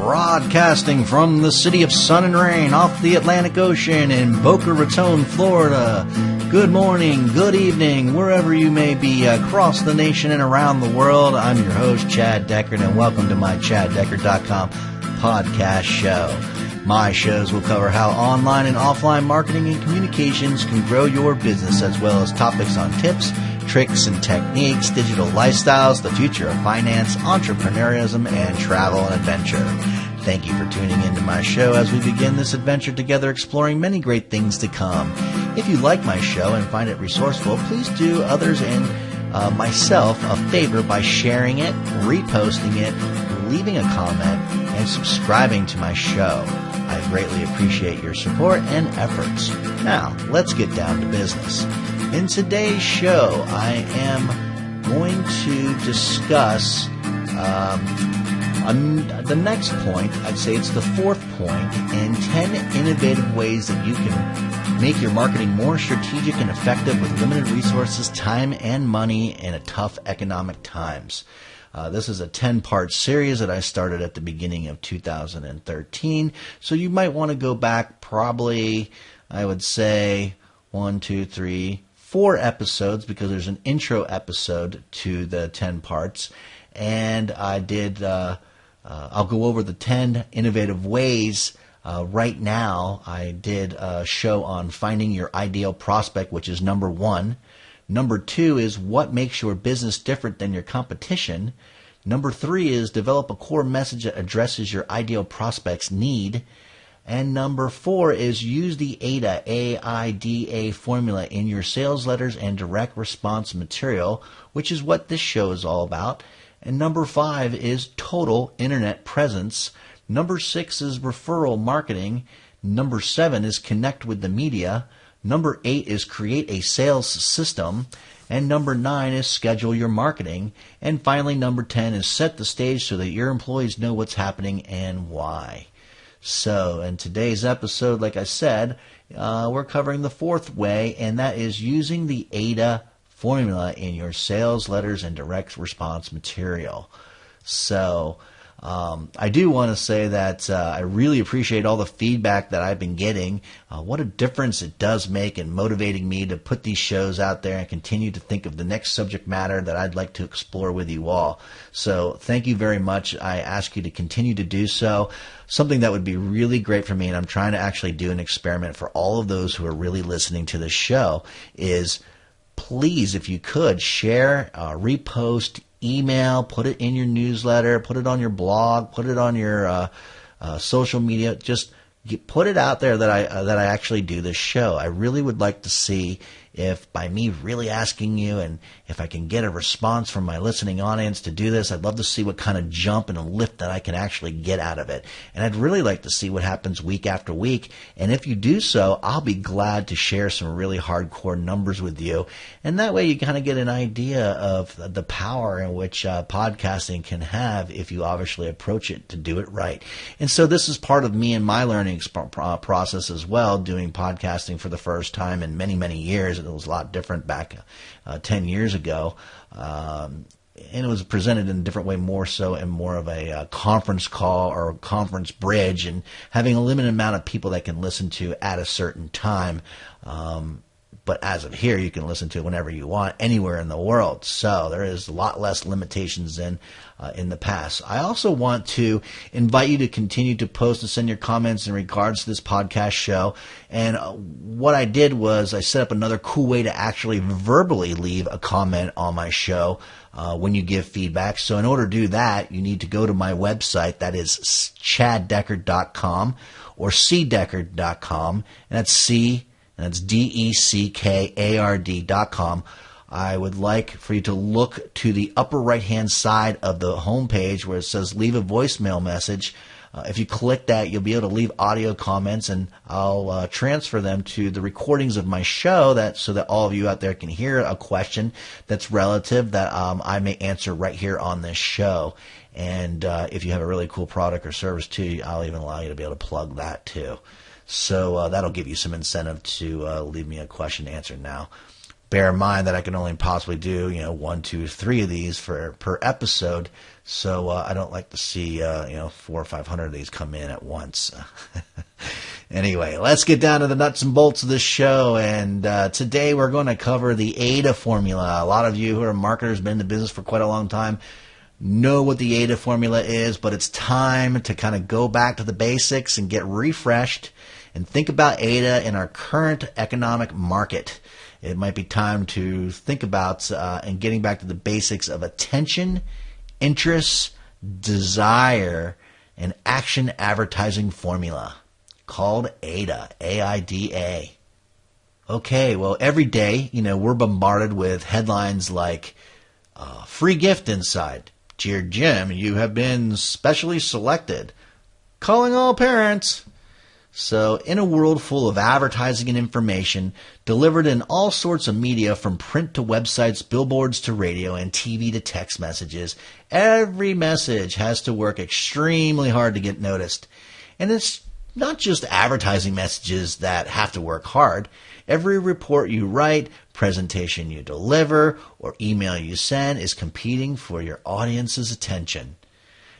Broadcasting from the city of sun and rain off the Atlantic Ocean in Boca Raton, Florida. Good morning, good evening, wherever you may be across the nation and around the world. I'm your host, Chad Deckard, and welcome to my ChadDeckard.com podcast show. My shows will cover how online and offline marketing and communications can grow your business, as well as topics on tips, tricks and techniques, digital lifestyles, the future of finance, entrepreneurship, and travel and adventure. Thank you for tuning into my show as we begin this adventure together, exploring many great things to come. If you like my show and find it resourceful, please do others and myself a favor by sharing it, reposting it, leaving a comment, and subscribing to my show. I greatly appreciate your support and efforts. Now, let's get down to business. In today's show, I am going to discuss the next point. I'd say it's the fourth point, and 10 innovative ways that you can make your marketing more strategic and effective with limited resources, time, and money in a tough economic times. This is a 10-part series that I started at the beginning of 2013, so you might want to go back probably, I would say, 1, 2, 3, 4 episodes, because there's an intro episode to the 10 parts, and I did, I'll go over the 10 innovative ways. Right now, I did a show on finding your ideal prospect, which is number 1. Number 2 is what makes your business different than your competition. Number 3 is develop a core message that addresses your ideal prospect's need. And number 4 is use the A.I.D.A, A-I-D-A formula in your sales letters and direct response material, which is what this show is all about. And number 5 is total internet presence. Number 6 is referral marketing. Number 7 is connect with the media. Number 8 is create a sales system. And number 9 is schedule your marketing. And finally, number 10 is set the stage so that your employees know what's happening and why. So in today's episode, like I said, we're covering the fourth way, and that is using the A.I.D.A formula in your sales letters and direct response material. So I do want to say that I really appreciate all the feedback that I've been getting. What a difference it does make in motivating me to put these shows out there and continue to think of the next subject matter that I'd like to explore with you all. So thank you very much. I ask you to continue to do so. Something that would be really great for me, and I'm trying to actually do an experiment for all of those who are really listening to this show, is please, if you could, share, repost, email, put it in your newsletter, put it on your blog, put it on your social media. Just put it out there that I actually do this show. I really would like to see if, by me really asking you, and if I can get a response from my listening audience to do this, I'd love to see what kind of jump and a lift that I can actually get out of it. And I'd really like to see what happens week after week. And if you do so, I'll be glad to share some really hardcore numbers with you. And that way you kind of get an idea of the power in which podcasting can have if you obviously approach it to do it right. And so this is part of me and my learning process as well, doing podcasting for the first time in many, many years. It was a lot different back 10 years ago. And it was presented in a different way, more so in more of a conference call or a conference bridge, and having a limited amount of people that can listen to at a certain time. But as of here, you can listen to it whenever you want, anywhere in the world. So there is a lot less limitations than in the past. I also want to invite you to continue to post and send your comments in regards to this podcast show. And what I did was I set up another cool way to actually verbally leave a comment on my show when you give feedback. So in order to do that, you need to go to my website. That is ChadDeckard.com or CDeckard.com. And that's C. And that's DECKARD.com. I would like for you to look to the upper right-hand side of the homepage where it says leave a voicemail message. If you click that, you'll be able to leave audio comments, and I'll transfer them to the recordings of my show so that all of you out there can hear a question that's relative that I may answer right here on this show. And if you have a really cool product or service too, I'll even allow you to be able to plug that too. So that'll give you some incentive to leave me a question to answer now. bear in mind that I can only possibly do, 1, 2, 3 of these per episode. So I don't like to see, 400 or 500 of these come in at once. Anyway, let's get down to the nuts and bolts of this show. And today we're going to cover the A.I.D.A formula. A lot of you who are marketers, been in the business for quite a long time, know what the A.I.D.A formula is, but it's time to kind of go back to the basics and get refreshed and think about A.I.D.A in our current economic market. It might be time to think about and getting back to the basics of attention, interest, desire, and action advertising formula called A.I.D.A, A-I-D-A. Okay, well, every day, we're bombarded with headlines like, free gift inside. Dear Jim, you have been specially selected. Calling all parents. So, in a world full of advertising and information delivered in all sorts of media from print to websites, billboards to radio, and TV to text messages, every message has to work extremely hard to get noticed. And it's not just advertising messages that have to work hard. Every report you write, presentation you deliver, or email you send is competing for your audience's attention.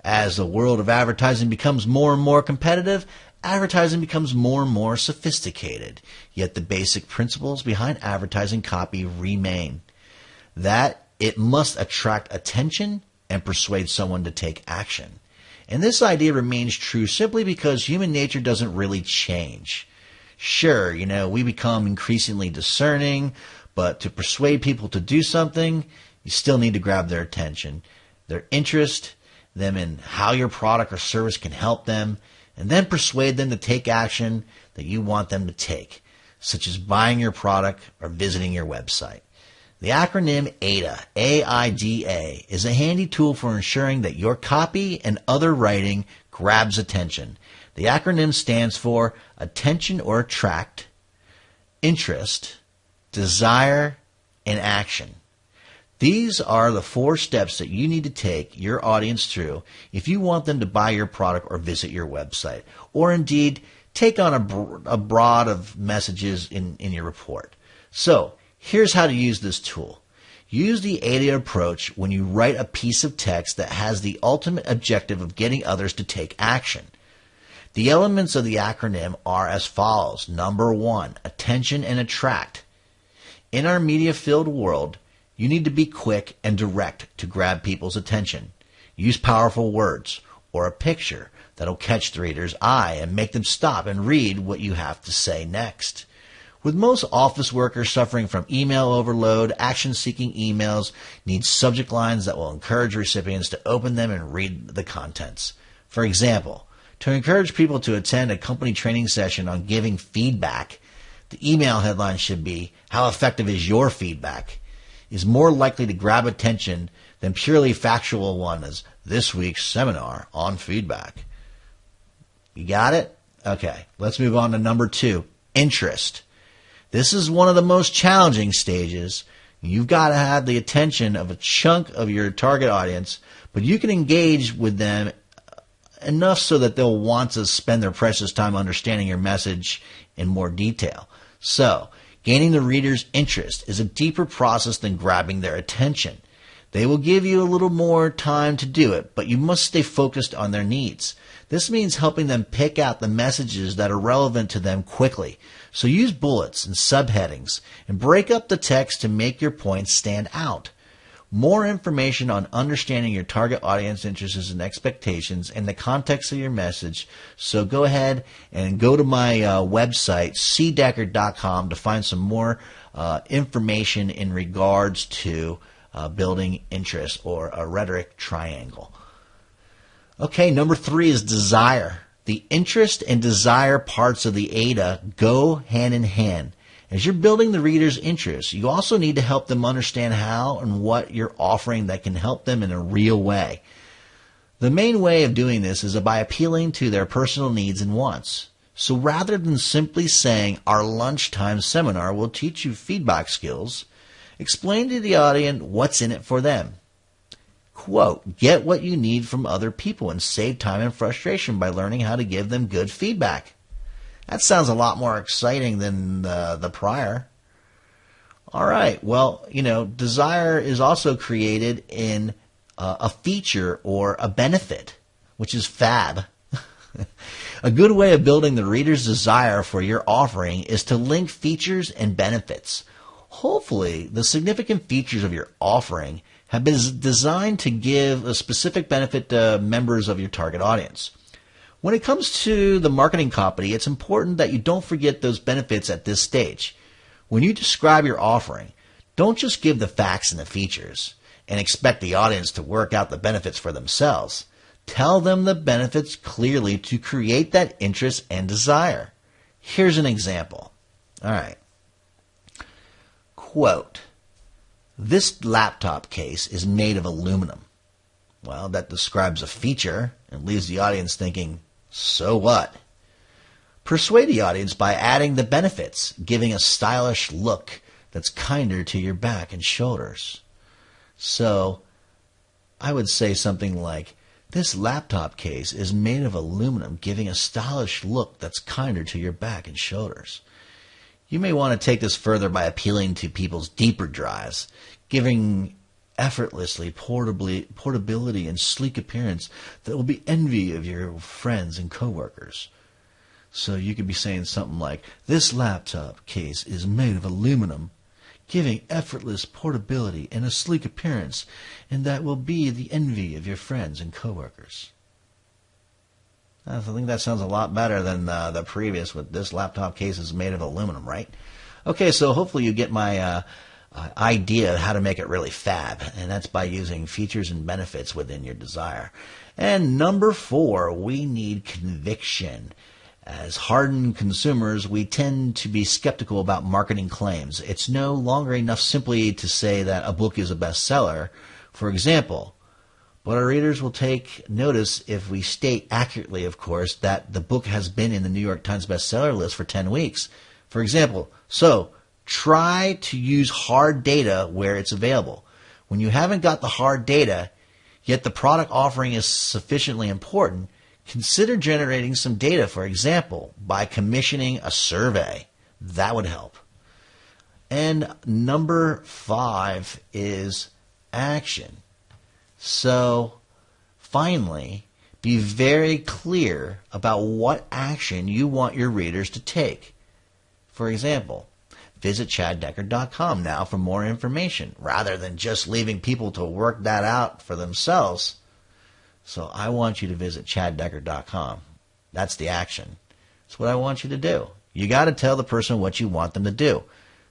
As the world of advertising becomes more and more competitive, advertising becomes more and more sophisticated. Yet the basic principles behind advertising copy remain. That it must attract attention and persuade someone to take action. And this idea remains true simply because human nature doesn't really change. Sure, we become increasingly discerning, but to persuade people to do something, you still need to grab their attention, their interest, them in how your product or service can help them, and then persuade them to take action that you want them to take, such as buying your product or visiting your website. The acronym A.I.D.A, A-I-D-A, is a handy tool for ensuring that your copy and other writing grabs attention. The acronym stands for attention or attract, interest, desire, and action. These are the 4 steps that you need to take your audience through if you want them to buy your product or visit your website, or indeed take on a broad of messages in your report. So, here's how to use this tool. Use the A.I.D.A approach when you write a piece of text that has the ultimate objective of getting others to take action. The elements of the acronym are as follows. Number 1, attention and attract. In our media-filled world, you need to be quick and direct to grab people's attention. Use powerful words or a picture that'll catch the reader's eye and make them stop and read what you have to say next. With most office workers suffering from email overload, action-seeking emails need subject lines that will encourage recipients to open them and read the contents. For example, to encourage people to attend a company training session on giving feedback, the email headline should be, "How effective is your feedback?" is more likely to grab attention than purely factual one as this week's seminar on feedback. You got it? Okay, let's move on to number 2, interest. This is one of the most challenging stages. You've got to have the attention of a chunk of your target audience, but you can engage with them enough so that they'll want to spend their precious time understanding your message in more detail. So, gaining the reader's interest is a deeper process than grabbing their attention. They will give you a little more time to do it, but you must stay focused on their needs. This means helping them pick out the messages that are relevant to them quickly. So use bullets and subheadings and break up the text to make your points stand out. More information on understanding your target audience interests and expectations and the context of your message. So go ahead and go to my website, cdeckard.com, to find some more information in regards to building interest, or a rhetoric triangle. Okay, number 3 is desire. The interest and desire parts of the A.I.D.A go hand in hand. As you're building the reader's interest, you also need to help them understand how and what you're offering that can help them in a real way. The main way of doing this is by appealing to their personal needs and wants. So rather than simply saying, "Our lunchtime seminar will teach you feedback skills," explain to the audience what's in it for them. Quote, "Get what you need from other people and save time and frustration by learning how to give them good feedback." That sounds a lot more exciting than the prior. All right. Well, desire is also created in a feature or a benefit, which is fab. A good way of building the reader's desire for your offering is to link features and benefits. Hopefully, the significant features of your offering have been designed to give a specific benefit to members of your target audience. When it comes to the marketing copy, it's important that you don't forget those benefits at this stage. When you describe your offering, don't just give the facts and the features and expect the audience to work out the benefits for themselves. Tell them the benefits clearly to create that interest and desire. Here's an example. All right. Quote, "This laptop case is made of aluminum." Well, that describes a feature and leaves the audience thinking, so what? Persuade the audience by adding the benefits, giving a stylish look that's kinder to your back and shoulders. So, I would say something like, "This laptop case is made of aluminum, giving a stylish look that's kinder to your back and shoulders." You may want to take this further by appealing to people's deeper drives, giving effortlessly portability and sleek appearance that will be envy of your friends and coworkers. So you could be saying something like, "This laptop case is made of aluminum, giving effortless portability and a sleek appearance, and that will be the envy of your friends and coworkers." I think that sounds a lot better than the previous with "This laptop case is made of aluminum," right? Okay, so hopefully you get my idea of how to make it really fab, and that's by using features and benefits within your desire. And number 4, we need conviction. As hardened consumers, we tend to be skeptical about marketing claims. It's no longer enough simply to say that a book is a bestseller, for example. But our readers will take notice if we state accurately, of course, that the book has been in the New York Times bestseller list for 10 weeks. For example, so try to use hard data where it's available. When you haven't got the hard data, yet the product offering is sufficiently important, consider generating some data, for example, by commissioning a survey. That would help. And number 5 is action. So, finally, be very clear about what action you want your readers to take. For example, visit ChadDeckard.com now for more information, rather than just leaving people to work that out for themselves. So I want you to visit ChadDeckard.com. That's the action. That's what I want you to do. You got to tell the person what you want them to do.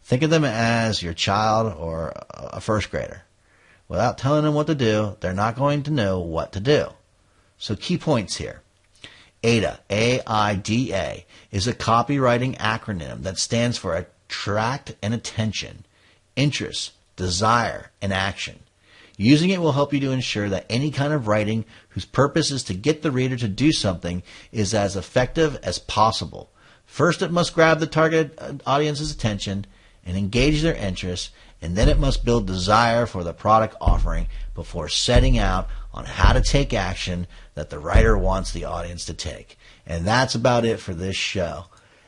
Think of them as your child or a first grader. Without telling them what to do, they're not going to know what to do. So key points here. A.I.D.A, A-I-D-A, is a copywriting acronym that stands for Attract and Attention, Interest, Desire, and Action. Using it will help you to ensure that any kind of writing whose purpose is to get the reader to do something is as effective as possible. First, it must grab the target audience's attention and engage their interest, and then it must build desire for the product offering before setting out on how to take action that the writer wants the audience to take. And that's about it for this show.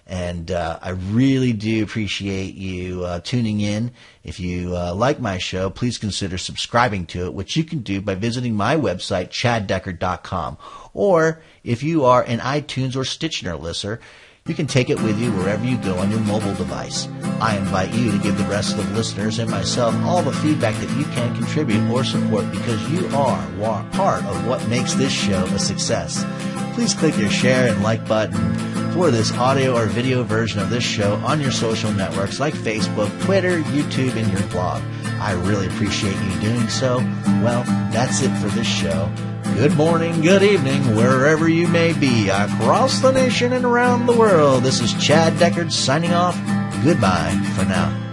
And I really do appreciate you tuning in. If you like my show, please consider subscribing to it, which you can do by visiting my website, ChadDeckard.com. Or if you are an iTunes or Stitcher listener, you can take it with you wherever you go on your mobile device. I invite you to give the rest of the listeners and myself all the feedback that you can contribute or support, because you are part of what makes this show a success. Please click your share and like button for this audio or video version of this show on your social networks like Facebook, Twitter, YouTube, and your blog. I really appreciate you doing so. Well, that's it for this show. Good morning, good evening, wherever you may be, across the nation and around the world. This is Chad Deckard signing off. Goodbye for now.